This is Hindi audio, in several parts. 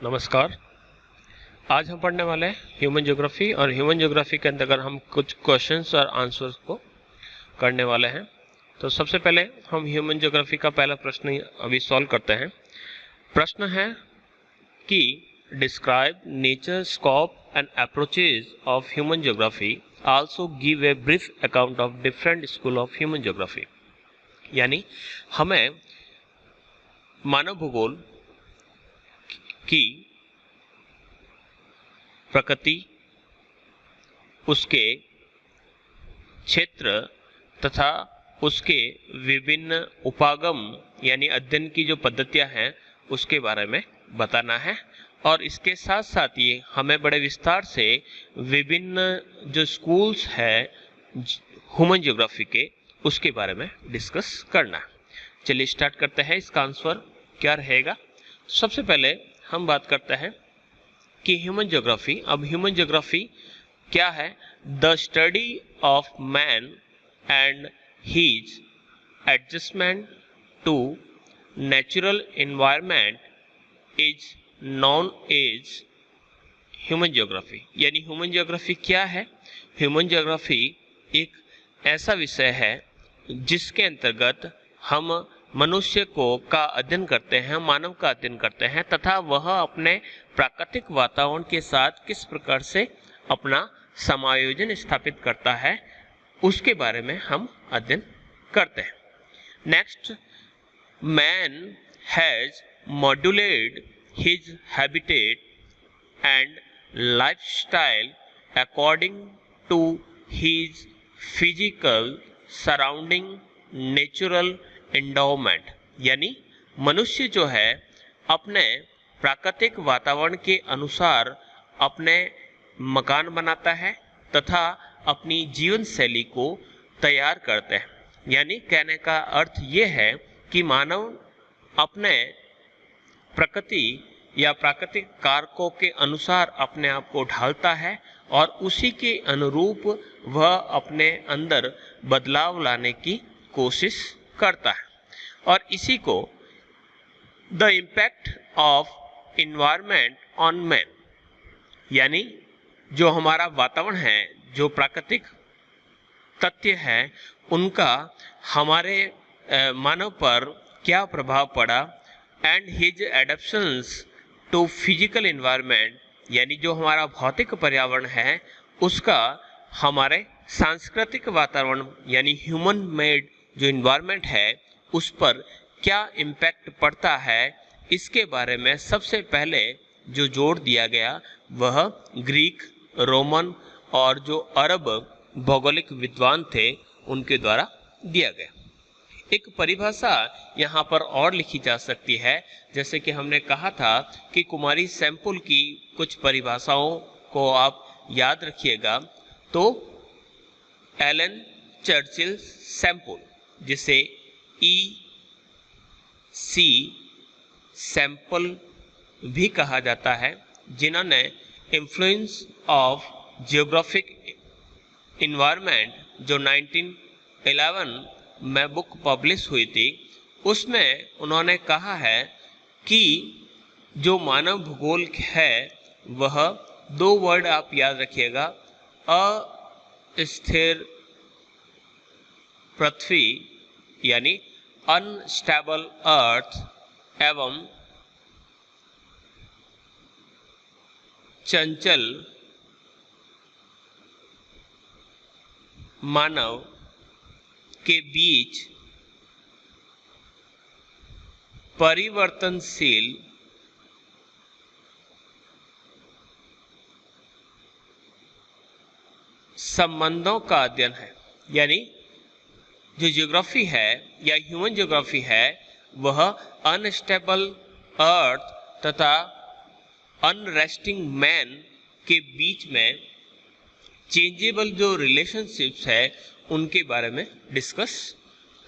नमस्कार। आज हम पढ़ने वाले हैं ह्यूमन ज्योग्राफी और ह्यूमन ज्योग्राफी के अंतर्गत हम कुछ क्वेश्चंस और आंसर्स को करने वाले हैं। तो सबसे पहले हम ह्यूमन ज्योग्राफी का पहला प्रश्न अभी सॉल्व करते हैं। प्रश्न है कि describe nature, scope and approaches of human geography, also give a brief account of different school of human geography. यानी हमें मानव भूगोल की प्रकृति, उसके क्षेत्र तथा उसके विभिन्न उपागम यानी अध्ययन की जो पद्धतियां हैं उसके बारे में बताना है। और इसके साथ साथ ये हमें बड़े विस्तार से विभिन्न जो स्कूल्स हैं ह्यूमन ज्योग्राफी के उसके बारे में डिस्कस करना है। चलिए स्टार्ट करते हैं। इसका आंसर क्या रहेगा? सबसे पहले हम बात करते हैं कि ह्यूमन ज्योग्राफी। अब ह्यूमन ज्योग्राफी क्या है? The study of man and his adjustment to natural environment is known as human geography. यानी ह्यूमन ज्योग्राफी क्या है? ह्यूमन ज्योग्राफी एक ऐसा विषय है जिसके अंतर्गत हम मनुष्य का अध्ययन करते हैं, मानव का अध्ययन करते हैं तथा वह अपने प्राकृतिक वातावरण के साथ किस प्रकार से अपना समायोजन स्थापित करता है उसके बारे में हम अध्ययन करते हैं। Next, man has modulated his habitat and lifestyle according to his physical surrounding natural endowment. यानी मनुष्य जो है अपने प्राकृतिक वातावरण के अनुसार अपने मकान बनाता है तथा अपनी जीवन शैली को तैयार करते हैं। यानी कहने का अर्थ ये है कि मानव अपने प्रकृति या प्राकृतिक कारकों के अनुसार अपने आप को ढालता है और उसी के अनुरूप वह अपने अंदर बदलाव लाने की कोशिश करता है। और इसी को the impact of environment on man, यानी जो हमारा वातावरण है, जो प्राकृतिक तथ्य है, उनका हमारे मानव पर क्या प्रभाव पड़ा and his adaptations to physical environment, यानी जो हमारा भौतिक पर्यावरण है उसका हमारे सांस्कृतिक वातावरण यानी ह्यूमन मेड जो इन्वायरमेंट है उस पर क्या इम्पैक्ट पड़ता है, इसके बारे में सबसे पहले जो जोर दिया गया वह ग्रीक, रोमन और जो अरब भौगोलिक विद्वान थे उनके द्वारा दिया गया। एक परिभाषा यहाँ पर और लिखी जा सकती है, जैसे कि हमने कहा था कि कुमारी सैंपल की कुछ परिभाषाओं को आप याद रखिएगा। तो एलन चर्चिल सैंपल, जिसे सी सैंपल भी कहा जाता है, जिन्होंने इन्फ्लुएंस ऑफ जियोग्राफिक इन्वायरमेंट जो 1911 में बुक पब्लिश हुई थी, उसमें उन्होंने कहा है कि जो मानव भूगोल है वह दो वर्ड आप याद रखिएगा, अस्थिर पृथ्वी यानी अनस्टेबल अर्थ एवं चंचल मानव के बीच परिवर्तनशील संबंधों का अध्ययन है। यानी जो ज्योग्राफी है या ह्यूमन ज्योग्राफी है वह अनस्टेबल अर्थ तथा अनरेस्टिंग मैन के बीच में चेंजेबल जो रिलेशनशिप्स है उनके बारे में डिस्कस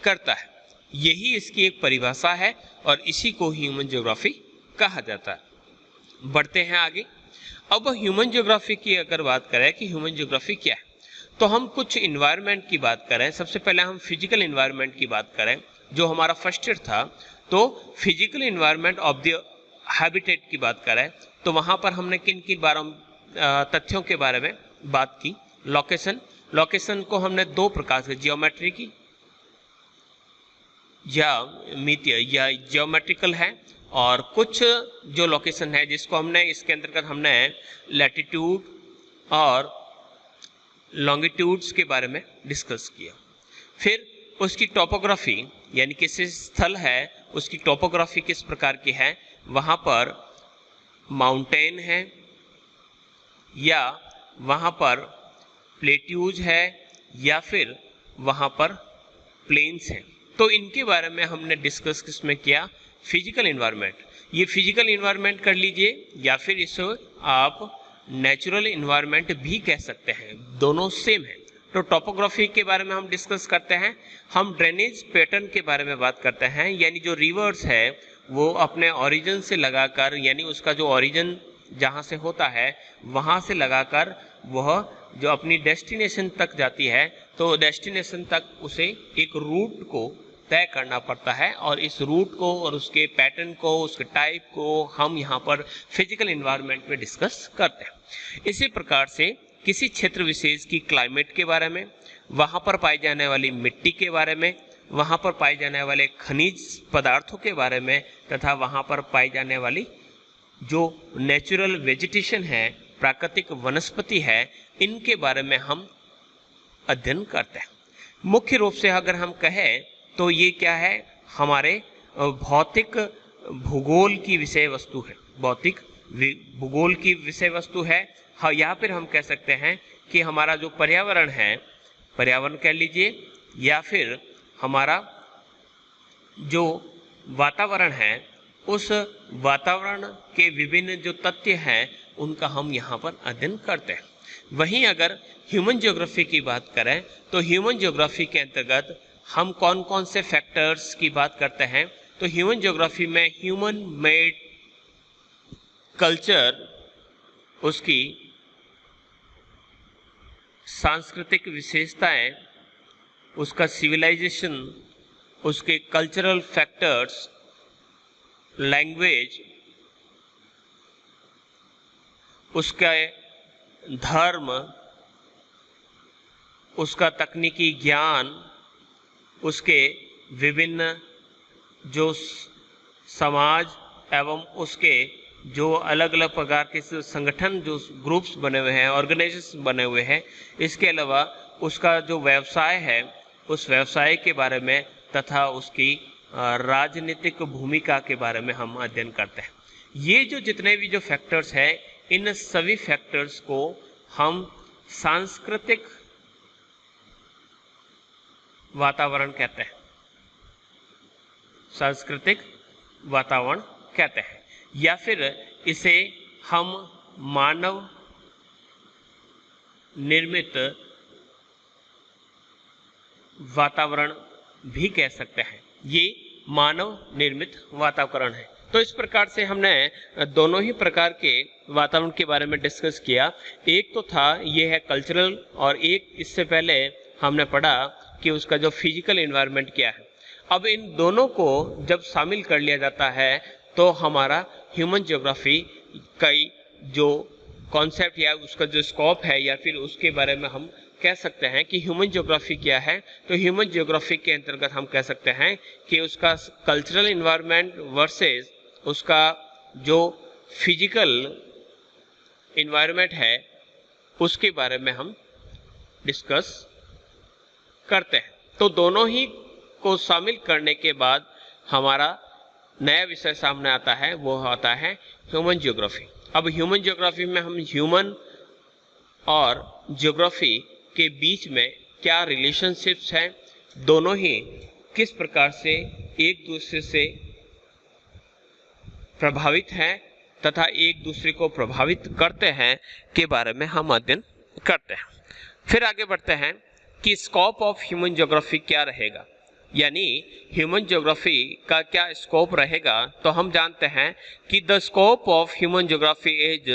करता है। यही इसकी एक परिभाषा है और इसी को ह्यूमन ज्योग्राफी कहा जाता है। बढ़ते हैं आगे। अब ह्यूमन ज्योग्राफी की अगर बात करें कि ह्यूमन ज्योग्राफी क्या है, तो हम कुछ इन्वायरमेंट की बात करें। सबसे पहले हम फिजिकल इन्वायरमेंट की बात करें, जो हमारा फर्स्ट ईयर था। तो physical environment of the habitat की बात करें तो वहाँ पर हमने किन किन तथ्यों के बारे में बात की। लोकेशन को हमने दो प्रकार से, जियोमेट्री की ज्यामितीय या जियोमेट्रिकल है, और कुछ जो लोकेशन है जिसको हमने इसके अंतर्गत हमने लैटिट्यूड और लॉन्गिट्यूड्स के बारे में डिस्कस किया। फिर उसकी टोपोग्राफी यानी किसी स्थल है उसकी टोपोग्राफी किस प्रकार की है, वहाँ पर माउंटेन है या वहाँ पर प्लेट्यूज है या फिर वहाँ पर प्लेन्स हैं, तो इनके बारे में हमने डिस्कस किसमें किया, फिजिकल इन्वायरमेंट। ये फिजिकल इन्वायरमेंट कर लीजिए या फिर इसे आप नेचुरल इन्वायरमेंट भी कह सकते हैं, दोनों सेम है। तो टोपोग्राफी के बारे में हम डिस्कस करते हैं। हम ड्रेनेज पैटर्न के बारे में बात करते हैं, यानी जो रिवर्स है वो अपने ओरिजिन से लगाकर, यानी उसका जो ओरिजिन जहाँ से होता है वहाँ से लगाकर वह जो अपनी डेस्टिनेशन तक जाती है, तो डेस्टिनेशन तक उसे एक रूट को तय करना पड़ता है, और इस रूट को और उसके पैटर्न को, उसके टाइप को हम यहाँ पर फिजिकल इन्वायरमेंट में डिस्कस करते हैं। इसी प्रकार से किसी क्षेत्र विशेष की क्लाइमेट के बारे में, वहाँ पर पाई जाने वाली मिट्टी के बारे में, वहाँ पर पाए जाने वाले खनिज पदार्थों के बारे में, तथा वहाँ पर पाई जाने वाली जो नेचुरल वेजिटेशन है, प्राकृतिक वनस्पति है, इनके बारे में हम अध्ययन करते हैं। मुख्य रूप से अगर हम कहें तो ये क्या है, हमारे भौतिक भूगोल की विषय वस्तु है, भौतिक भूगोल की विषय वस्तु है। हाँ, या फिर हम कह सकते हैं कि हमारा जो पर्यावरण है, पर्यावरण कह लीजिए, या फिर हमारा जो वातावरण है, उस वातावरण के विभिन्न जो तथ्य हैं उनका हम यहाँ पर अध्ययन करते हैं। वहीं अगर ह्यूमन ज्योग्राफी की बात करें तो ह्यूमन ज्योग्राफी के अंतर्गत हम कौन कौन से फैक्टर्स की बात करते हैं, तो ह्यूमन ज्योग्राफी में ह्यूमन मेड कल्चर, उसकी सांस्कृतिक विशेषताएं, उसका सिविलाइजेशन, उसके कल्चरल फैक्टर्स, लैंग्वेज, उसका धर्म, उसका तकनीकी ज्ञान, उसके विभिन्न जो समाज एवं उसके जो अलग अलग प्रकार के संगठन, जो ग्रुप्स बने हुए हैं, ऑर्गेनाइजेशन बने हुए हैं, इसके अलावा उसका जो व्यवसाय है उस व्यवसाय के बारे में तथा उसकी राजनीतिक भूमिका के बारे में हम अध्ययन करते हैं। ये जो जितने भी जो फैक्टर्स हैं, इन सभी फैक्टर्स को हम सांस्कृतिक वातावरण कहते हैं, सांस्कृतिक वातावरण कहते हैं, या फिर इसे हम मानव निर्मित वातावरण भी कह सकते हैं। ये मानव निर्मित वातावरण है। तो इस प्रकार से हमने दोनों ही प्रकार के वातावरण के बारे में डिस्कस किया। एक तो था ये है कल्चरल, और एक इससे पहले हमने पढ़ा कि उसका जो फिजिकल एनवायरनमेंट क्या है। अब इन दोनों को जब शामिल कर लिया जाता है तो हमारा ह्यूमन ज्योग्राफी कई जो कॉन्सेप्ट या उसका जो स्कोप है, या फिर उसके बारे में हम कह सकते हैं कि ह्यूमन ज्योग्राफी क्या है। तो ह्यूमन ज्योग्राफी के अंतर्गत हम कह सकते हैं कि उसका कल्चरल एनवायरनमेंट वर्सेस उसका जो फिजिकल एनवायरनमेंट है उसके बारे में हम डिस्कस करते हैं। तो दोनों ही को शामिल करने के बाद हमारा नया विषय सामने आता है, वो आता है ह्यूमन ज्योग्राफी। अब ह्यूमन ज्योग्राफी में हम ह्यूमन और ज्योग्राफी के बीच में क्या रिलेशनशिप्स हैं, दोनों ही किस प्रकार से एक दूसरे से प्रभावित हैं तथा एक दूसरे को प्रभावित करते हैं के बारे में हम अध्ययन करते हैं। फिर आगे बढ़ते हैं कि स्कोप ऑफ ह्यूमन ज्योग्राफी क्या रहेगा, यानी ह्यूमन ज्योग्राफी का क्या स्कोप रहेगा। तो हम जानते हैं कि the scope of human geography is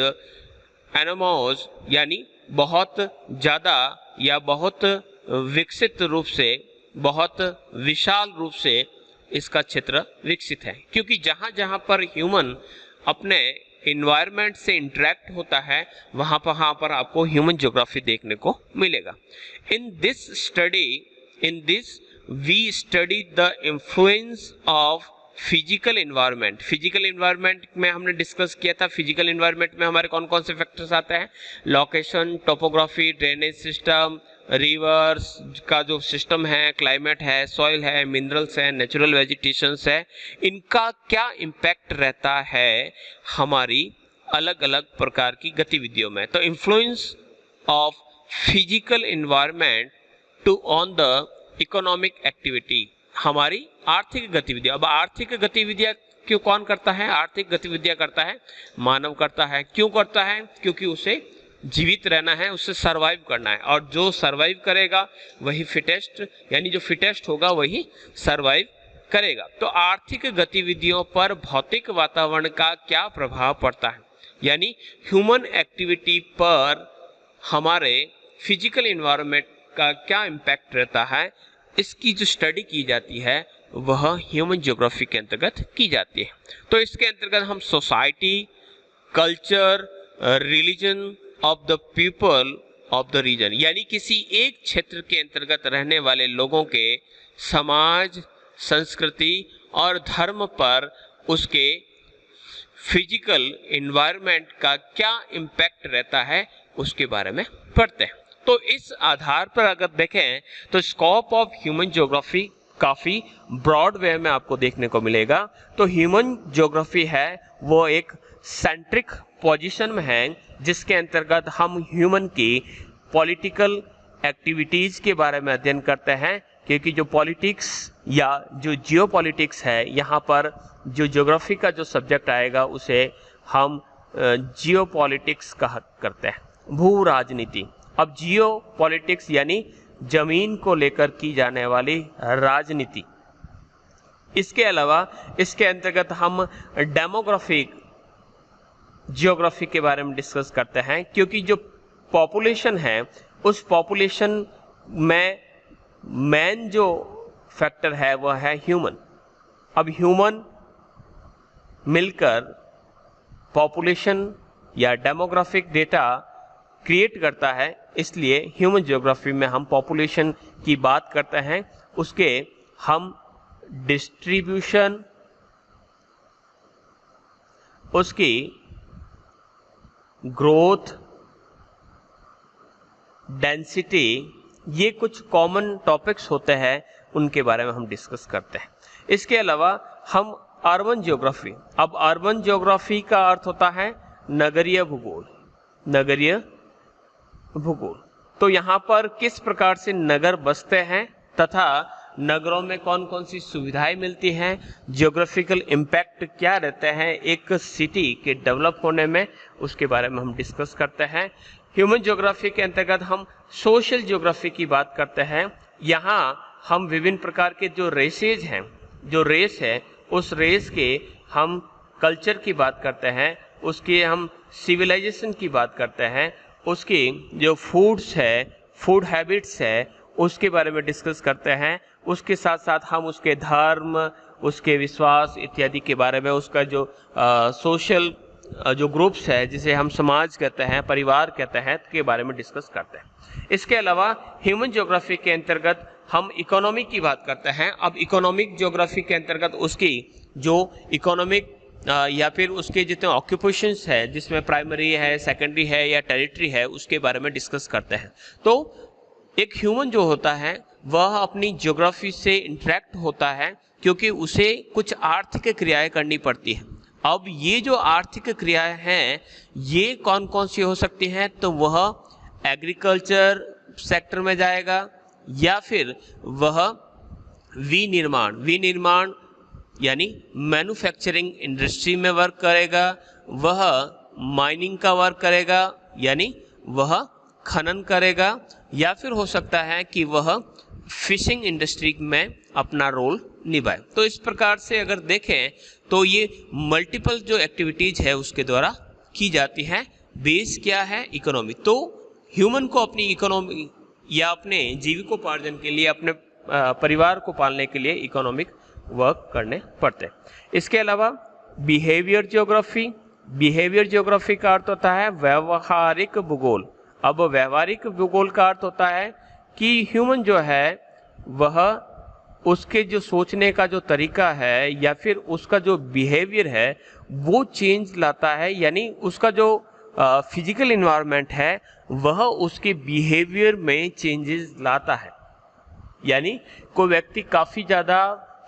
enormous, यानी बहुत ज़्यादा या बहुत विकसित रूप से, बहुत विशाल रूप से इसका क्षेत्र विकसित है, क्योंकि जहाँ जहाँ पर ह्यूमन अपने इन्वायरमेंट से इंटरेक्ट होता है, वहाँ पर आपको ह्यूमन ज्योग्राफी देखने को मिलेगा। In this we study the influence of physical environment. Physical environment में हमने डिस्कस किया था, फिजिकल इन्वायरमेंट में हमारे कौन कौन से फैक्टर्स आते हैं, location, topography, drainage system, reverse का जो सिस्टम है, क्लाइमेट है, सॉइल है, मिनरल्स है, नेचुरल वेजिटेशंस है, इनका क्या इम्पैक्ट रहता है हमारी अलग अलग प्रकार की गतिविधियों में। तो influence of physical environment to on the economic activity, हमारी आर्थिक गतिविधियां। अब आर्थिक गतिविधियां क्यों कौन करता है? आर्थिक गतिविधियां करता है मानव करता है। क्यों करता है? क्योंकि उसे जीवित रहना है, उससे सरवाइव करना है, और जो सरवाइव करेगा वही फिटेस्ट, यानी जो फिटेस्ट होगा वही सरवाइव करेगा। तो आर्थिक गतिविधियों पर भौतिक वातावरण का क्या प्रभाव पड़ता है, यानी ह्यूमन एक्टिविटी पर हमारे फिजिकल इन्वायरमेंट का क्या इम्पैक्ट रहता है, इसकी जो स्टडी की जाती है वह ह्यूमन ज्योग्राफी के अंतर्गत की जाती है। तो इसके अंतर्गत हम society, culture, religion of the people of the region, यानी किसी एक क्षेत्र के अंतर्गत रहने वाले लोगों के समाज, संस्कृति और धर्म पर उसके फिजिकल इन्वायरमेंट का क्या इम्पैक्ट रहता है उसके बारे में पढ़ते हैं। तो इस आधार पर अगर देखें तो स्कोप ऑफ ह्यूमन ज्योग्राफी काफ़ी ब्रॉड वे में आपको देखने को मिलेगा। तो ह्यूमन ज्योग्राफी है वो एक सेंट्रिक पोजीशन में है, जिसके अंतर्गत हम ह्यूमन की पॉलिटिकल एक्टिविटीज़ के बारे में अध्ययन करते हैं, क्योंकि जो पॉलिटिक्स या जो जियोपॉलिटिक्स है, यहाँ पर जो ज्योग्राफी का जो सब्जेक्ट आएगा उसे हम जियोपॉलिटिक्स कहा करते हैं, भू राजनीति। अब जियो पॉलिटिक्स यानी जमीन को लेकर की जाने वाली राजनीति। इसके अलावा इसके अंतर्गत हम डेमोग्राफिक जियोग्राफी के बारे में डिस्कस करते हैं, क्योंकि जो पॉपुलेशन है उस पॉपुलेशन में मेन जो फैक्टर है वह है ह्यूमन। अब ह्यूमन मिलकर पॉपुलेशन या डेमोग्राफिक डेटा क्रिएट करता है, इसलिए ह्यूमन ज्योग्राफी में हम पॉपुलेशन की बात करते हैं, उसके हम डिस्ट्रीब्यूशन, उसकी ग्रोथ, डेंसिटी, ये कुछ कॉमन टॉपिक्स होते हैं, उनके बारे में हम डिस्कस करते हैं। इसके अलावा हम अर्बन ज्योग्राफी, अब अर्बन ज्योग्राफी का अर्थ होता है नगरीय भूगोल, नगरीय भूगोल। तो यहाँ पर किस प्रकार से नगर बसते हैं तथा नगरों में कौन कौन सी सुविधाएं मिलती हैं, ज्योग्राफिकल इम्पैक्ट क्या रहते हैं एक सिटी के डेवलप होने में, उसके बारे में हम डिस्कस करते हैं। ह्यूमन ज्योग्राफी के अंतर्गत हम सोशल ज्योग्राफी की बात करते हैं। यहाँ हम विभिन्न प्रकार के जो रेसेज हैं, जो रेस है उस रेस के हम कल्चर की बात करते हैं, उसके हम सिविलाइजेशन की बात करते हैं, उसकी जो फूड्स है, फूड हैबिट्स है, उसके बारे में डिस्कस करते हैं। उसके साथ साथ हम उसके धर्म, उसके विश्वास इत्यादि के बारे में, उसका जो सोशल जो ग्रुप्स है जिसे हम समाज कहते हैं, परिवार कहते हैं, के बारे में डिस्कस करते हैं। इसके अलावा ह्यूमन ज्योग्राफी के अंतर्गत हम इकोनॉमिक की बात करते हैं। अब इकोनॉमिक ज्योग्राफी के अंतर्गत उसकी जो इकोनॉमिक या फिर उसके जितने ऑक्यूपेशंस है, जिसमें प्राइमरी है, सेकेंडरी है या टेरिटरी है, उसके बारे में डिस्कस करते हैं। तो एक ह्यूमन जो होता है वह अपनी ज्योग्राफी से इंटरेक्ट होता है, क्योंकि उसे कुछ आर्थिक क्रियाएं करनी पड़ती हैं। अब ये जो आर्थिक क्रियाएं हैं ये कौन कौन सी हो सकती हैं, तो वह एग्रीकल्चर सेक्टर में जाएगा, या फिर वह विनिर्माण यानी मैन्युफैक्चरिंग इंडस्ट्री में वर्क करेगा, वह माइनिंग का वर्क करेगा यानी वह खनन करेगा, या फिर हो सकता है कि वह फिशिंग इंडस्ट्री में अपना रोल निभाए। तो इस प्रकार से अगर देखें तो ये मल्टीपल जो एक्टिविटीज है उसके द्वारा की जाती है। बेस क्या है? इकोनॉमी। तो ह्यूमन को अपनी इकोनॉमी या अपने जीविकोपार्जन के लिए, अपने परिवार को पालने के लिए इकोनॉमिक वर्क करने पड़ते हैं। इसके अलावा बिहेवियर ज्योग्राफी। बिहेवियर ज्योग्राफी का अर्थ होता है व्यवहारिक भूगोल। अब व्यवहारिक भूगोल का अर्थ होता है कि ह्यूमन जो है वह उसके जो सोचने का जो तरीका है या फिर उसका जो बिहेवियर है वो चेंज लाता है, यानी उसका जो फिजिकल इन्वायरमेंट है वह उसके बिहेवियर में चेंजेस लाता है। यानी कोई व्यक्ति काफ़ी ज़्यादा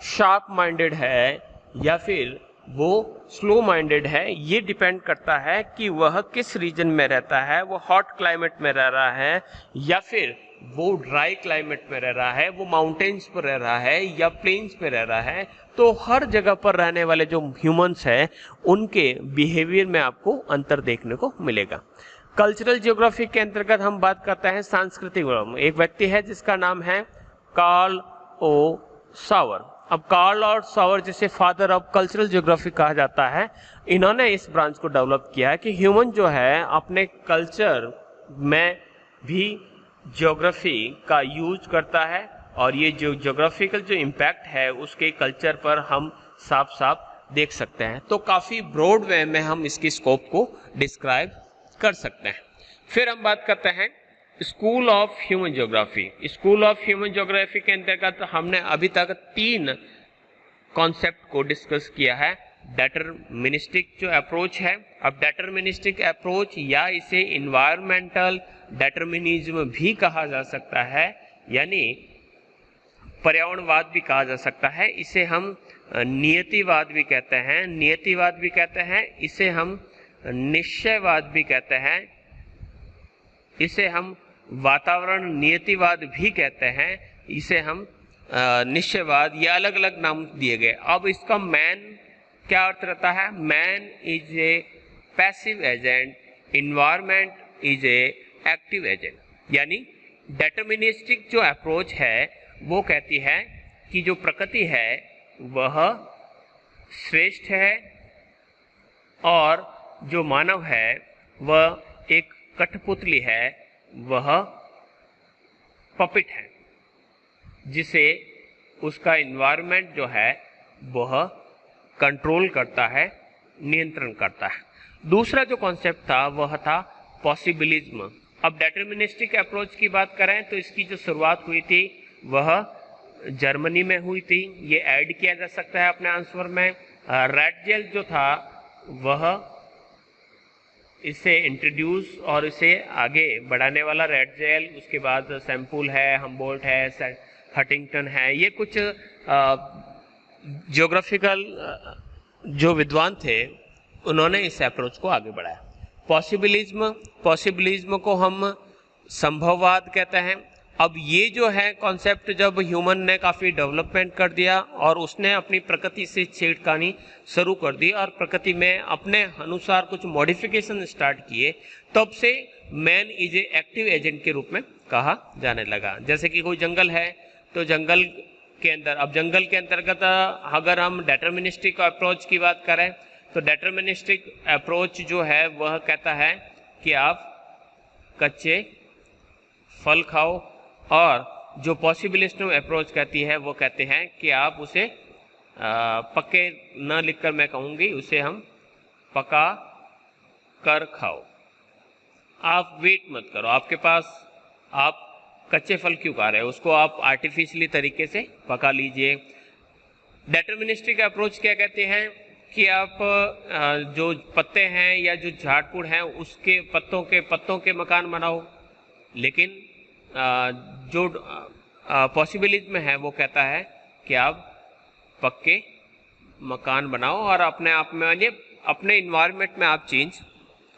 शार्प माइंडेड है या फिर वो स्लो माइंडेड है, ये डिपेंड करता है कि वह किस रीजन में रहता है। वो हॉट क्लाइमेट में रह रहा है या फिर वो ड्राई क्लाइमेट में रह रहा है, वो माउंटेन्स पर रह रहा है या प्लेन्स में रह रहा है। तो हर जगह पर रहने वाले जो ह्यूमंस हैं उनके बिहेवियर में आपको अंतर देखने को मिलेगा। कल्चरल ज्योग्राफी के अंतर्गत हम बात करते हैं सांस्कृतिक। एक व्यक्ति है जिसका नाम है कार्ल ओ सावर। अब कार्ल और सावर जिसे फादर ऑफ कल्चरल ज्योग्राफी कहा जाता है, इन्होंने इस ब्रांच को डेवलप किया है कि ह्यूमन जो है अपने कल्चर में भी ज्योग्राफी का यूज करता है और ये जो ज्योग्राफिकल जो इम्पैक्ट है उसके कल्चर पर हम साफ साफ देख सकते हैं। तो काफ़ी ब्रॉड वे में हम इसकी स्कोप को डिस्क्राइब कर सकते हैं। फिर हम बात करते हैं school of human geography. School of human geography के अंतर्गत हमने अभी तक 3 कॉन्सेप्ट को डिस्कस किया है। डेटरमिनिस्टिक जो अप्रोच है, अब डेटरमिनिस्टिक अप्रोच या इसे इन्वायरमेंटल डेटरमिनिज्म भी कहा जा सकता है, यानी पर्यावरणवाद भी कहा जा सकता है। इसे हम नियतिवाद भी कहते हैं, नियतिवाद भी कहते हैं, इसे हम निश्चयवाद भी कहते हैं, इसे हम वातावरण नियतिवाद भी कहते हैं, इसे हम निश्चयवाद, ये अलग अलग नाम दिए गए। अब इसका मैन क्या अर्थ रहता है? Man is a passive agent, environment is a active agent. यानी डेटरमिनिस्टिक जो अप्रोच है वो कहती है कि जो प्रकृति है वह श्रेष्ठ है और जो मानव है वह एक कठपुतली है, वह पपिट है जिसे उसका इन्वायरमेंट जो है वह कंट्रोल करता है, नियंत्रण करता है। दूसरा जो कॉन्सेप्ट था वह था पॉसिबिलिज्म। अब डेटरमिनिस्टिक अप्रोच की बात करें तो इसकी जो शुरुआत हुई थी वह जर्मनी में हुई थी। ये ऐड किया जा सकता है अपने आंसर में। रैटजेल जो था वह इसे इंट्रोड्यूस और इसे आगे बढ़ाने वाला रैटजेल, उसके बाद सैम्पुल है, हम्बोल्ट है, हटिंगटन है, ये कुछ ज्योग्राफिकल जो विद्वान थे उन्होंने इस अप्रोच को आगे बढ़ाया। पॉसिबिलिज्म को हम संभववाद कहते हैं। अब ये जो है कॉन्सेप्ट जब ह्यूमन ने काफ़ी डेवलपमेंट कर दिया और उसने अपनी प्रकृति से छेड़खानी शुरू कर दी और प्रकृति में अपने अनुसार कुछ मॉडिफिकेशन स्टार्ट किए, तब से man is a active agent के रूप में कहा जाने लगा। जैसे कि कोई जंगल है तो जंगल के अंदर, अब जंगल के अंतर्गत अगर हम डेटरमिनिस्टिक अप्रोच की बात करें तो डेटरमिनिस्टिक अप्रोच जो है वह कहता है कि आप कच्चे फल खाओ, और जो पॉसिबिलिस्टिक अप्रोच कहती है वो कहते हैं कि आप उसे पक्के न लिखकर मैं कहूँगी उसे हम पका कर खाओ। आप वेट मत करो, आपके पास आप कच्चे फल क्यों खा रहे हो, उसको आप आर्टिफिशियली तरीके से पका लीजिए। डेटरमिनिस्टिक अप्रोच क्या कहते हैं कि आप जो पत्ते हैं या जो झाड़ फूड़ हैं उसके पत्तों के मकान बनाओ, लेकिन जो पॉसिबिलिज्म है वो कहता है कि आप पक्के मकान बनाओ और अपने आप में अपने इन्वायरमेंट में आप चेंज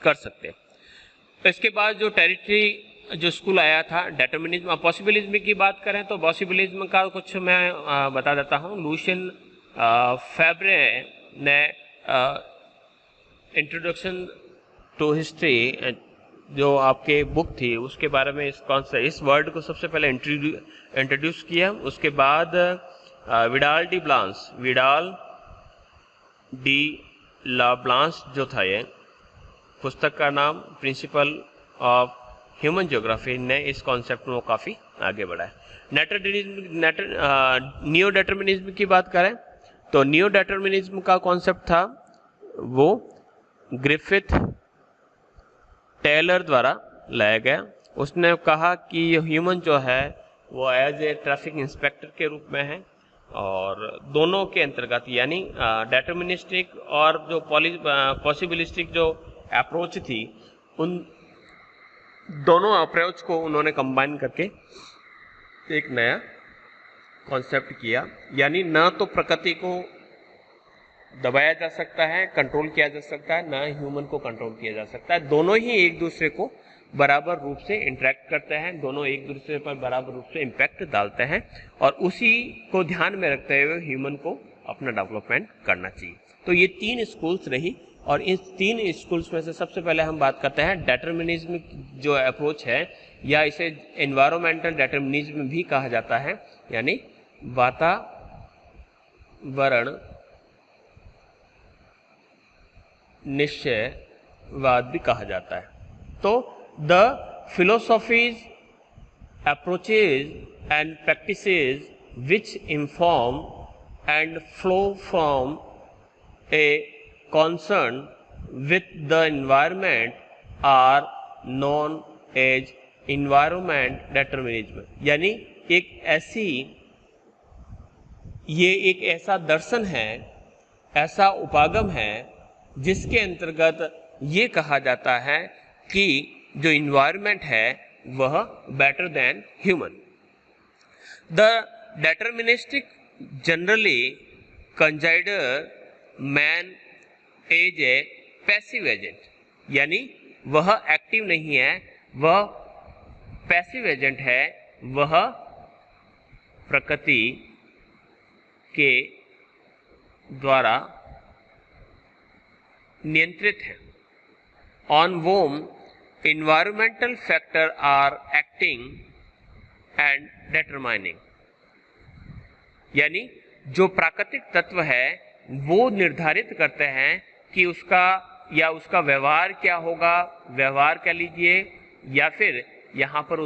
कर सकते हैं। तो इसके बाद जो टेरिटरी जो स्कूल आया था डेटरमिनिज्म, पॉसिबिलिज्म की बात करें तो पॉसिबिलिज्म का कुछ मैं बता देता हूँ। लूशियन फेब्रे ने इंट्रोडक्शन टू हिस्ट्री जो आपके बुक थी उसके बारे में इस वर्ड को सबसे पहले इंट्रोड्यूस किया। उसके बाद विडाल डी ला ब्लांस जो था, ये पुस्तक का नाम प्रिंसिपल ऑफ ह्यूमन ज्योग्राफी, ने इस कॉन्सेप्ट में काफ़ी आगे बढ़ाया। नियो डेटरमिनिज्म की बात करें तो नियो डेटरमिनिज्म का कॉन्सेप्ट था वो ग्रिफिथ टेलर द्वारा लाया गया। उसने कहा कि ह्यूमन जो है वो एज ए ट्रैफिक इंस्पेक्टर के रूप में है, और दोनों के अंतर्गत यानी डेटर्मिनिस्टिक और जो पॉसिबिलिस्टिक जो अप्रोच थी, उन दोनों अप्रोच को उन्होंने कंबाइन करके एक नया कॉन्सेप्ट किया। यानी न तो प्रकृति को दबाया जा सकता है, कंट्रोल किया जा सकता है, न ह्यूमन को कंट्रोल किया जा सकता है, दोनों ही एक दूसरे को बराबर रूप से इंटरेक्ट करते हैं, दोनों एक दूसरे पर बराबर रूप से इम्पैक्ट डालते हैं, और उसी को ध्यान में रखते हुए ह्यूमन को अपना डेवलपमेंट करना चाहिए। तो ये 3 स्कूल्स रही, और इस 3 स्कूल्स में से सबसे पहले हम बात करते हैं डेटर्मिनिज्म जो अप्रोच है, या इसे एनवायरमेंटल डेटर्मिनिज्म भी कहा जाता है, यानी वातावरण निश्चयवाद भी कहा जाता है। तो the philosophies, approaches and practices which inform and flow from a concern with the environment are known as environment determinism। यानी ये एक ऐसा दर्शन है, ऐसा उपागम है, जिसके अंतर्गत ये कहा जाता है कि जो इन्वायरमेंट है वह better than human. The deterministic generally consider man as a passive agent, यानी वह एक्टिव नहीं है, वह पैसिव एजेंट है, वह प्रकृति के द्वारा नियंत्रित है। On whom environmental factor are acting and determining, यानी जो प्राकृतिक तत्व है वो निर्धारित करते हैं कि उसका व्यवहार क्या होगा, व्यवहार कह लीजिए, या फिर यहाँ पर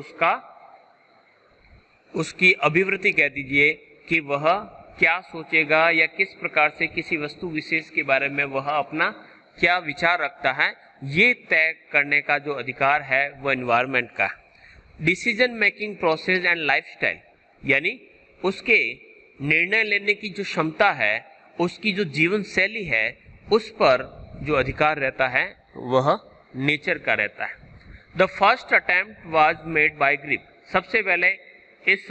उसकी अभिवृत्ति कह दीजिए कि वह क्या सोचेगा या किस प्रकार से किसी वस्तु विशेष के बारे में वह अपना क्या विचार रखता है, ये तय करने का जो अधिकार है वो एनवायरनमेंट का। Decision making process and lifestyle, यानी उसके निर्णय लेने की जो क्षमता है, उसकी जो जीवन शैली है, उस पर जो अधिकार रहता है वह नेचर का रहता है। The first attempt was made by Greek, सबसे पहले इस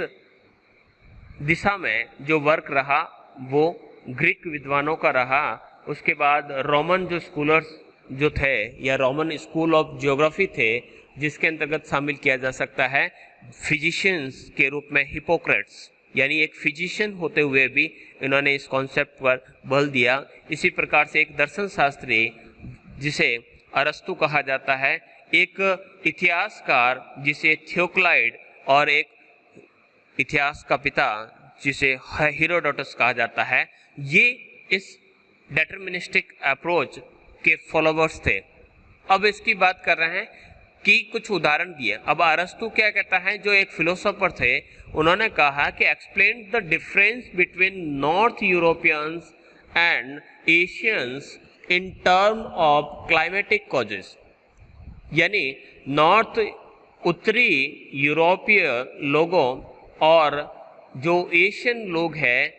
दिशा में जो वर्क रहा वो ग्रीक विद्वानों का रहा। उसके बाद रोमन जो स्कॉलर्स जो थे, या रोमन स्कूल ऑफ ज्योग्राफी थे, जिसके अंतर्गत शामिल किया जा सकता है फिजिशियंस के रूप में हिपोक्रेट्स, यानी एक फिजिशियन होते हुए भी इन्होंने इस कॉन्सेप्ट पर बल दिया। इसी प्रकार से एक दर्शन शास्त्री जिसे अरस्तु कहा जाता है, एक इतिहासकार जिसे थियोक्लाइड, और एक इतिहास का पिता जिसे हेरोडोटस कहा जाता है, ये इस डेटर्मिनिस्टिक अप्रोच के फॉलोवर्स थे। अब इसकी बात कर रहे हैं कि कुछ उदाहरण दिए। अब अरस्तु क्या कहता है, जो एक फिलोसोफर थे, उन्होंने कहा कि explain the difference between north Europeans and Asians in term of climatic causes, यानी नॉर्थ उत्तरी यूरोपीय लोगों और जो एशियन लोग हैं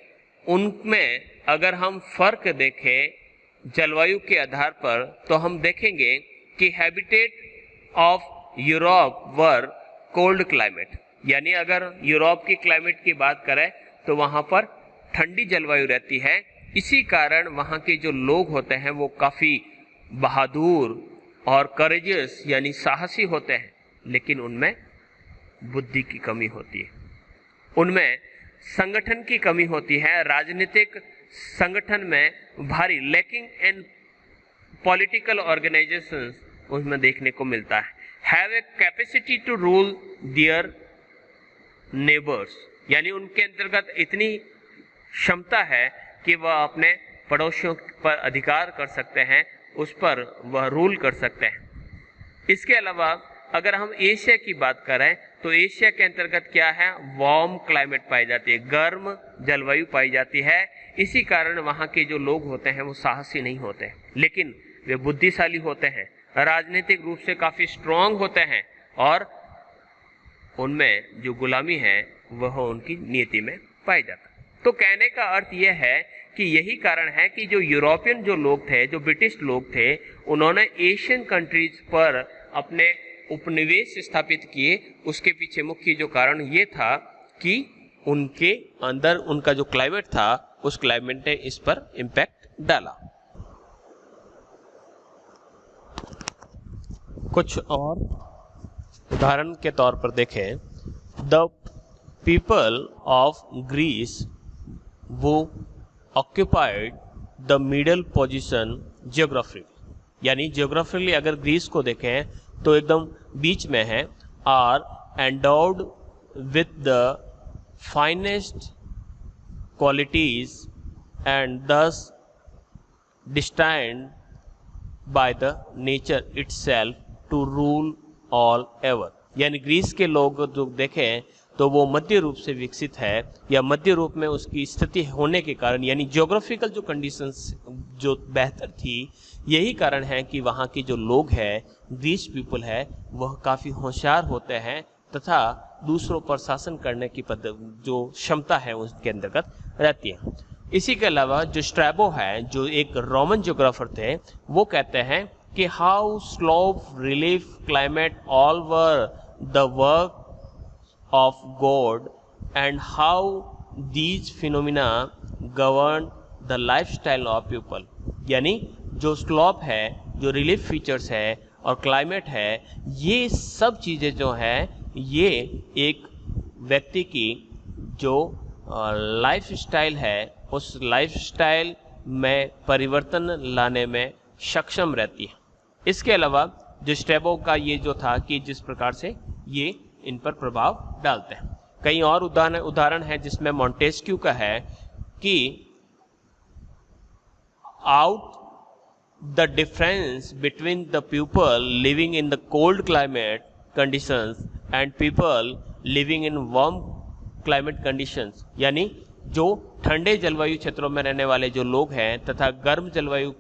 उनमें अगर हम फर्क देखें जलवायु के आधार पर, तो हम देखेंगे कि habitat of Europe were cold climate, यानी अगर यूरोप की क्लाइमेट की बात करें तो वहाँ पर ठंडी जलवायु रहती है। इसी कारण वहाँ के जो लोग होते हैं वो काफ़ी बहादुर और करेजियस यानी साहसी होते हैं, लेकिन उनमें बुद्धि की कमी होती है, उनमें संगठन की कमी होती है, राजनीतिक संगठन में भारी लैकिंग इन पॉलिटिकल ऑर्गेनाइजेशंस उसमें देखने को मिलता है। Have a capacity to rule their neighbours, यानी उनके अंतर्गत इतनी क्षमता है कि वह अपने पड़ोसियों पर अधिकार कर सकते हैं, उस पर वह रूल कर सकते हैं। इसके अलावा अगर हम एशिया की बात करें तो एशिया के अंतर्गत क्या है, वार्म क्लाइमेट पाई जाती है, गर्म जलवायु पाई जाती है। इसी कारण वहाँ के जो लोग होते हैं वो साहसी नहीं होते, लेकिन वे बुद्धिशाली होते हैं, राजनीतिक रूप से काफी स्ट्रांग होते हैं, और उनमें जो गुलामी है वह उनकी नीति में पाई जाता है। तो कहने का अर्थ यह है कि यही कारण है कि जो यूरोपियन जो लोग थे, जो ब्रिटिश लोग थे, उन्होंने एशियन कंट्रीज पर अपने उपनिवेश स्थापित किए। उसके पीछे मुख्य जो कारण ये था कि उनके अंदर उनका जो क्लाइमेट था उस क्लाइमेट ने इस पर इम्पैक्ट डाला। कुछ और उदाहरण के तौर पर देखें, the people of Greece who occupied the middle position geography, यानी जियोग्राफिकली अगर ग्रीस को देखें तो एकदम बीच में है, are endowed with the finest qualities and thus destined by the nature itself to rule all ever, यानी ग्रीस के लोग जो देखें तो वो मध्य रूप से विकसित है, या मध्य रूप में उसकी स्थिति होने के कारण, यानी ज्योग्राफिकल जो कंडीशंस जो बेहतर थी, यही कारण है कि वहाँ के जो लोग हैं, ग्रीस पीपल है, वह काफ़ी होशियार होते हैं तथा दूसरों पर शासन करने की जो क्षमता है उसके अंतर्गत रहती है। इसी के अलावा जो स्ट्रैबो है, जो एक रोमन ज्योग्राफर थे, वो कहते हैं कि how slope relief climate all were the work of God and how these phenomena govern the lifestyle of people, यानी जो स्लोप है, जो रिलीफ फीचर्स है और क्लाइमेट है, ये सब चीज़ें जो है ये एक व्यक्ति की जो लाइफ स्टाइल है उस लाइफ स्टाइल में परिवर्तन लाने में सक्षम रहती है। इसके अलावा जो स्ट्रैबो का ये जो था कि जिस प्रकार से ये इन पर प्रभाव डालते हैं। कई और उदाहरण है जिसमें मॉन्टेस्क्यू का है कि out the difference between the people living in the cold climate conditions and people living in warm climate conditions, यानी जो ठंडे जलवायु क्षेत्रों में रहने वाले जो लोग हैं तथा गर्म जलवायु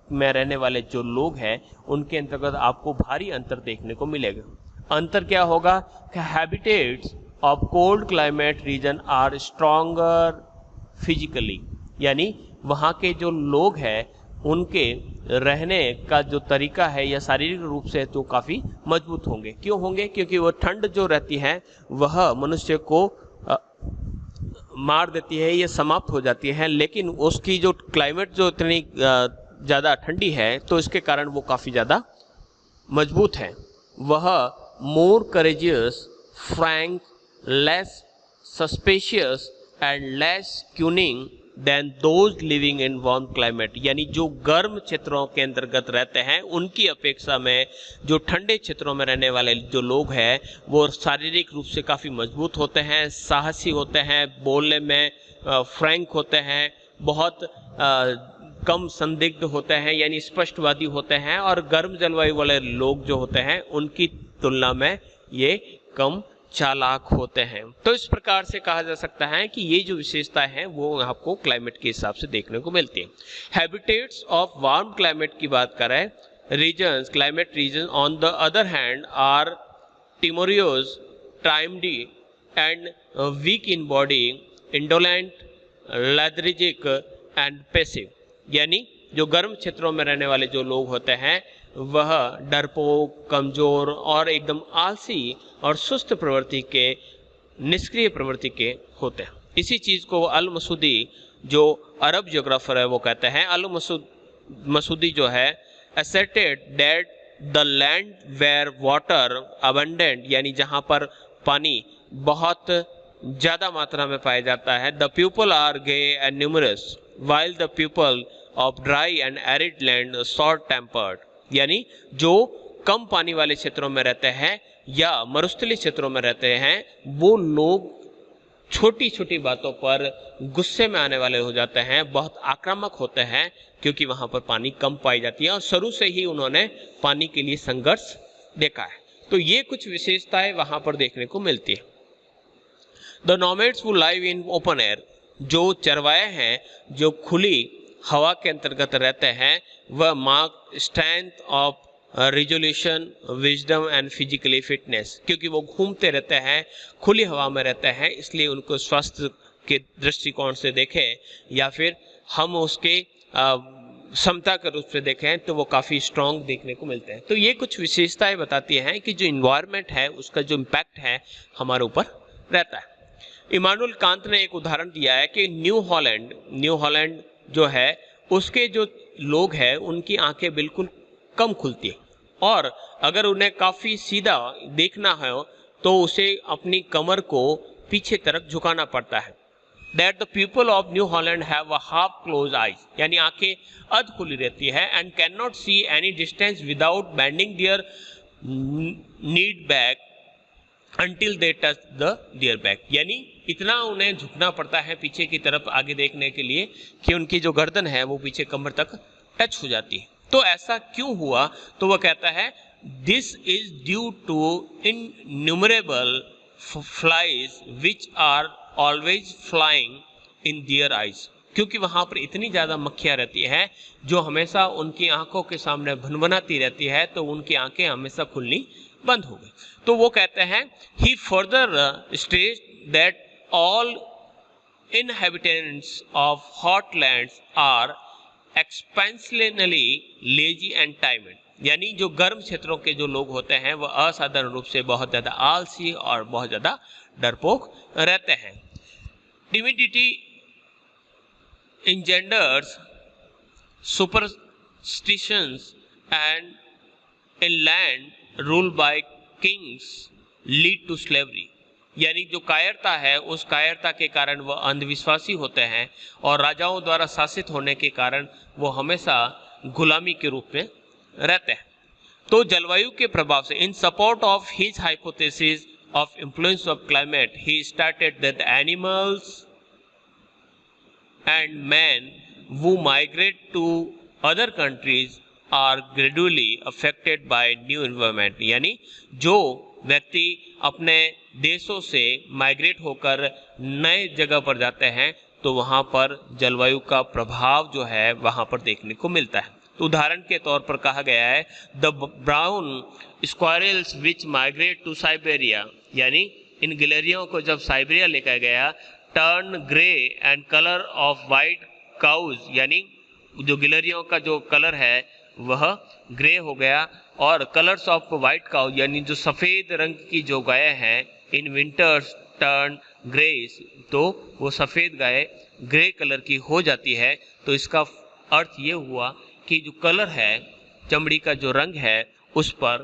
में रहने वाले जो लोग हैं, उनके अंतर्गत आपको भारी अंतर देखने को मिलेगा। अंतर क्या होगा कि habitats of cold climate region are stronger physically, यानी वहाँ के जो लोग हैं उनके रहने का जो तरीका है या शारीरिक रूप से तो काफ़ी मजबूत होंगे। क्यों होंगे? क्योंकि वो ठंड जो रहती है वह मनुष्य को मार देती है या समाप्त हो जाती है, लेकिन उसकी जो क्लाइमेट जो इतनी ज़्यादा ठंडी है तो इसके कारण वो काफ़ी ज़्यादा मजबूत है। वह more courageous, frank, less suspicious and less cunning than those living in warm climate, यानी जो गर्म क्षेत्रों के अंतर्गत रहते हैं उनकी अपेक्षा में जो ठंडे क्षेत्रों में रहने वाले जो लोग हैं वो शारीरिक रूप से काफ़ी मजबूत होते हैं, साहसी होते हैं, बोलने में फ्रैंक होते हैं, बहुत कम संदिग्ध होते हैं यानी स्पष्टवादी होते हैं, और गर्म जलवायु वाले लोग जो होते हैं उनकी तुलना में ये कम चालाक होते हैं। तो इस प्रकार से कहा जा सकता है कि ये जो विशेषताएं हैं वो आपको क्लाइमेट के हिसाब से देखने को मिलती है। हैबिटेट्स ऑफ वार्म क्लाइमेट की बात करें, reasons climate reason on the other hand are timorous, timid and weak in body, indolent, lethargic and passive, यानी जो गर्म क्षेत्रों में रहने वाले जो लोग होते हैं वह डरपोक, कमजोर और एकदम आलसी और सुस्त प्रवृत्ति के, निष्क्रिय प्रवृत्ति के होते हैं। इसी चीज़ को अल मसूदी जो अरब ज्योग्राफर है वो कहते हैं, अल मसूदी जो है asserted that the land where water abundant, यानी जहाँ पर पानी बहुत ज़्यादा मात्रा में पाया जाता है, the people are gay and numerous while the people of dry and arid land short tempered, यानी जो कम पानी वाले क्षेत्रों में रहते हैं या मरुस्थलीय क्षेत्रों में रहते हैं वो लोग छोटी छोटी बातों पर गुस्से में आने वाले हो जाते हैं, बहुत आक्रामक होते हैं क्योंकि वहाँ पर पानी कम पाई जाती है और शुरू से ही उन्होंने पानी के लिए संघर्ष देखा है। तो ये कुछ विशेषताएं वहां पर देखने को मिलती है। The nomads who live in open air, जो चरवाहे हैं जो खुली हवा के अंतर्गत रहते हैं, वह mark strength of resolution, wisdom and physically fitness, क्योंकि वो घूमते रहते हैं, खुली हवा में रहते हैं, इसलिए उनको स्वास्थ्य के दृष्टिकोण से देखें या फिर हम उसके क्षमता के रूप से देखें तो वो काफ़ी स्ट्रांग देखने को मिलते हैं। तो ये कुछ विशेषताएं बताती हैं कि जो इन्वायरमेंट है उसका जो इम्पैक्ट है हमारे ऊपर रहता है। इमानुएल कांत ने एक उदाहरण दिया है कि न्यू हॉलैंड जो है उसके जो लोग हैं उनकी आंखें बिल्कुल कम खुलती है, और अगर उन्हें काफ़ी सीधा देखना है तो उसे अपनी कमर को पीछे तरफ झुकाना पड़ता है। That the people of New Holland have a half closed eyes, यानी आंखें अध खुली रहती है, and cannot see any distance without bending their knee back until they touch their back, यानी इतना उन्हें झुकना पड़ता है पीछे की तरफ आगे देखने के लिए कि उनकी जो गर्दन है वो पीछे कमर तक टच हो जाती है। तो ऐसा क्यों हुआ? तो वह कहता है this is due to innumerable flies which are always flying in their eyes, क्योंकि वहां पर इतनी ज्यादा मक्खियां रहती है जो हमेशा उनकी आंखों के सामने भनभनाती रहती है, तो उनकी आंखें हमेशा खुलनी बंद हो गई। तो वो कहते हैं he further state that all inhabitants of hot lands are expansionally lazy and timid, यानी जो गर्म क्षेत्रों के जो लोग होते हैं वह असाधारण रूप से बहुत ज्यादा आलसी और बहुत ज्यादा डरपोक रहते हैं। Timidity engenders superstitions, and in land ruled by kings lead to slavery, यानी जो कायरता है उस कायरता के कारण वह अंधविश्वासी होते हैं, और राजाओं द्वारा शासित होने के कारण वो हमेशा गुलामी के रूप में रहते हैं। तो जलवायु के प्रभाव से इन support of his hypothesis of influence of climate, he stated that animals and men who migrate to other countries are gradually affected by new environment, यानी जो व्यक्ति अपने देशों से माइग्रेट होकर नए जगह पर जाते हैं तो वहाँ पर जलवायु का प्रभाव जो है वहाँ पर देखने को मिलता है। तो उदाहरण के तौर पर कहा गया है the brown squirrels which migrate to Siberia, यानी इन गिलहरियों को जब साइबेरिया लेकर गया, turn grey and colour of white cows, यानी जो गिलहरियों का जो कलर है वह ग्रे हो गया, और कलर्स ऑफ वाइट काउ यानी जो सफ़ेद रंग की जो गाय हैं इन विंटर्स टर्न ग्रेस, तो वो सफ़ेद गाय ग्रे कलर की हो जाती है। तो इसका अर्थ ये हुआ कि जो कलर है, चमड़ी का जो रंग है, उस पर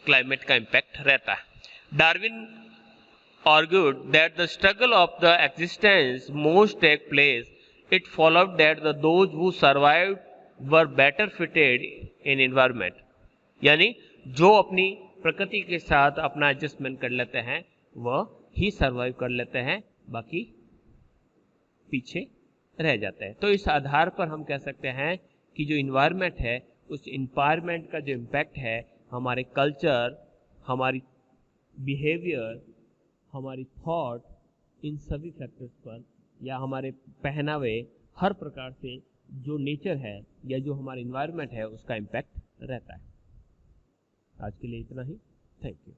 क्लाइमेट का इम्पैक्ट रहता है। Darwin argued that the struggle of the existence most take place, it followed that those who survived were better fitted in environment, यानी जो अपनी प्रकृति के साथ अपना एडजस्टमेंट कर लेते हैं वह ही सर्वाइव कर लेते हैं, बाकी पीछे रह जाते हैं। तो इस आधार पर हम कह सकते हैं कि जो इन्वायरमेंट है उस इन्वायरमेंट का जो इम्पैक्ट है हमारे कल्चर, हमारी बिहेवियर, हमारी थॉट, इन सभी फैक्टर्स पर या हमारे पहनावे, हर प्रकार से जो नेचर है या जो हमारा इन्वायरमेंट है उसका इम्पैक्ट रहता है। आज के लिए इतना ही। Thank you.